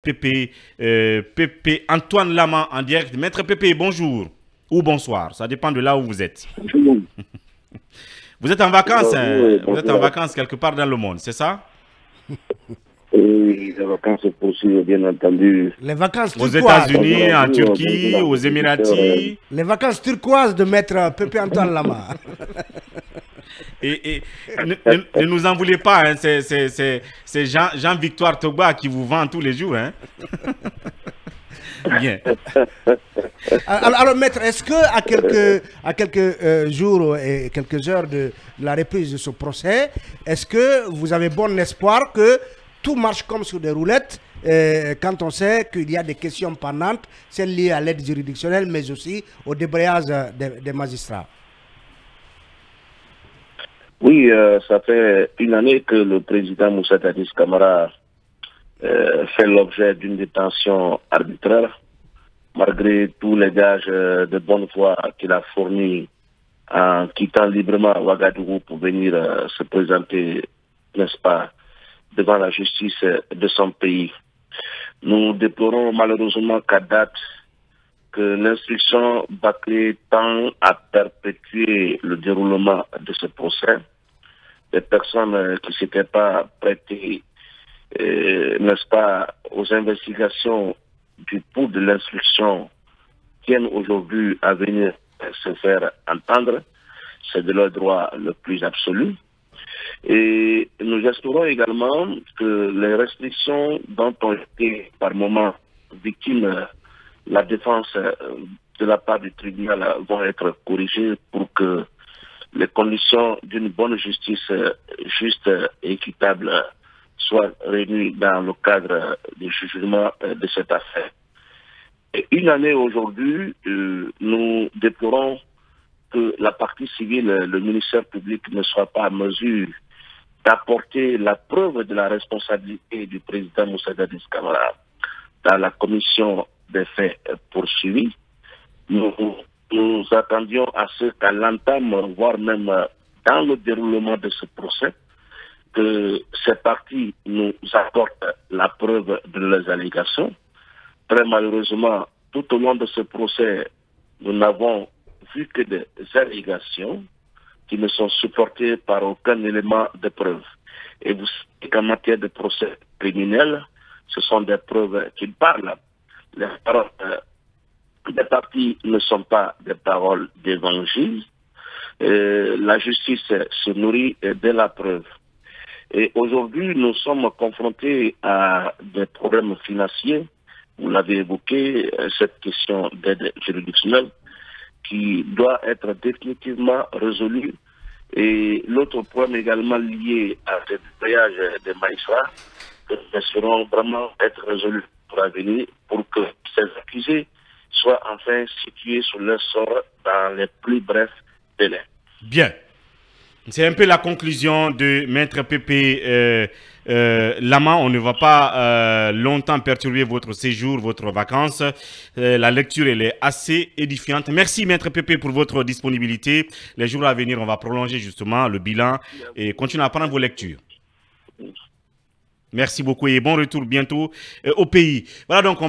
Pépé, Pépé Antoine Lama en direct. Maître Pépé, bonjour ou bonsoir, ça dépend de là où vous êtes. Vous êtes en vacances, hein? Vous êtes en vacances quelque part dans le monde, c'est ça? Et les vacances se poursuivent, bien entendu. Les vacances Aux turquoises. États-Unis, en Turquie, aux Émiratis. Les vacances turquoises de maître Pépé Antoine Lama. Et ne nous en voulez pas, hein, c'est Jean-Victoire Togba qui vous vend tous les jours. Hein. Bien. Alors, maître, est-ce que à quelques jours et quelques heures de la reprise de ce procès, est-ce que vous avez bon espoir que tout marche comme sur des roulettes quand on sait qu'il y a des questions pendantes, celles liées à l'aide juridictionnelle, mais aussi au débrayage des magistrats? Oui, ça fait une année que le président Moussa Dadis Camara fait l'objet d'une détention arbitraire, malgré tous les gages de bonne foi qu'il a fournis en quittant librement Ouagadougou pour venir se présenter, n'est-ce pas, devant la justice de son pays. Nous déplorons malheureusement qu'à date, que l'instruction bâclée tend à perpétuer le déroulement de ce procès. Les personnes qui ne s'étaient pas prêtées, n'est-ce pas, aux investigations du pouls de l'instruction tiennent aujourd'hui à venir se faire entendre. C'est de leur droit le plus absolu. Et nous espérons également que les restrictions dont ont été par moment victimes la défense de la part du tribunal vont être corrigées pour que les conditions d'une bonne justice juste et équitable soient réunies dans le cadre du jugement de cette affaire. Et une année aujourd'hui, nous déplorons que la partie civile, le ministère public, ne soit pas à mesure d'apporter la preuve de la responsabilité du président Moussa Dadis Camara dans la commission des faits poursuivis. Nous attendions à ce qu'à l'entame, voire même dans le déroulement de ce procès, que ces parties nous apportent la preuve de leurs allégations. Très malheureusement, tout au long de ce procès, nous n'avons vu que des allégations qui ne sont supportées par aucun élément de preuve. Et vous savez qu'en matière de procès criminel, ce sont des preuves qui parlent. Les paroles des parties ne sont pas des paroles d'évangile. La justice se nourrit de la preuve. Et aujourd'hui, nous sommes confrontés à des problèmes financiers. Vous l'avez évoqué, cette question d'aide juridictionnelle qui doit être définitivement résolue. Et l'autre problème également lié à ce voyage des magistrats, que nous espérons vraiment être résolus pour l'avenir, pour que ces accusés soient enfin situés sur leur sort dans les plus brefs délais. Bien. C'est un peu la conclusion de Maître Pépé Lama. On ne va pas longtemps perturber votre séjour, votre vacances. La lecture, elle est assez édifiante. Merci Maître Pépé pour votre disponibilité. Les jours à venir, on va prolonger justement le bilan et continuer à prendre vos lectures. Merci beaucoup et bon retour bientôt au pays. Voilà donc on va